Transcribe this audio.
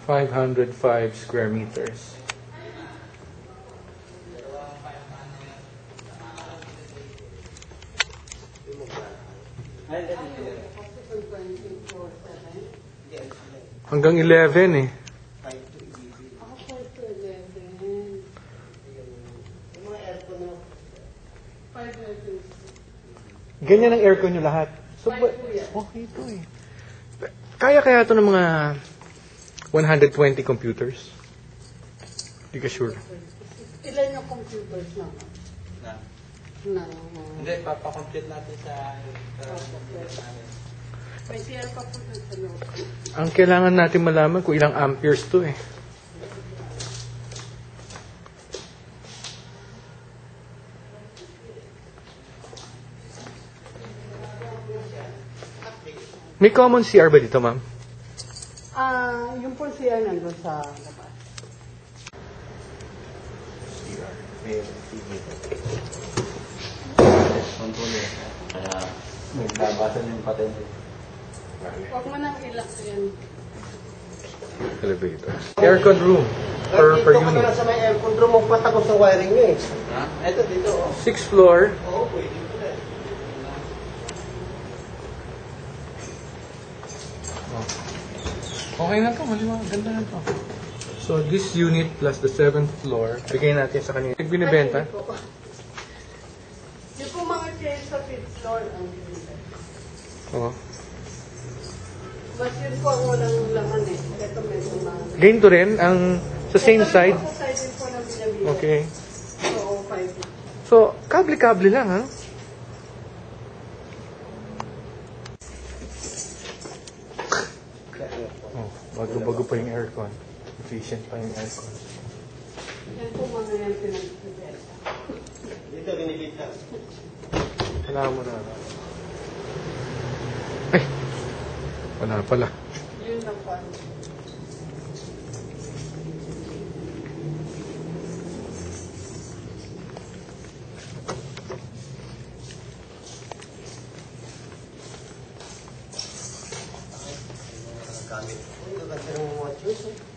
505 square meters. Hanggang 11 eh. Ganyan ang aircon nyo lahat. So, okay ito eh. Kaya ito ng mga 120 computers? Hindi ka sure. Ilan yung computers naman? Hindi, papakompute natin sa... May CR pa po sa loob. Ang kailangan natin malaman kung ilang amperes to eh. May common CR ba dito, ma'am? Yung po CR nandun sa labas. CR. May TV. Controller. Kaya naglabasan yung patente. Huwag mo nang ilak yan. Elevator. Aircon room per unit. Dito ka sa may aircon room, magpatagos sa wiring nyo eh. Ha? Ito, dito. 6th floor. Oo, pwede ko na. Okay na to, maliwanag. Ganda na to. So, this unit plus the 7th floor, bigay natin sa kanila. Binibenta? Ay, hindi po. Yung po mga chairs sa 5th floor ang binibenta. Oo. Mas yun po ang walang laman eh. Ito may mga... Ganito rin, ang sa same Ito side. po sa side din po na binabila. Okay. So, 5. So, kable-kable lang, ha? Oh, bago-bago pa yung aircon. Efficient pa yung aircon. Yan po mga yan pinag-ibenta. Dito, binibita. Wala mo na. Ay! Wala pala. Yun lang po. Gamit. Uy, gaganda ng mga choice.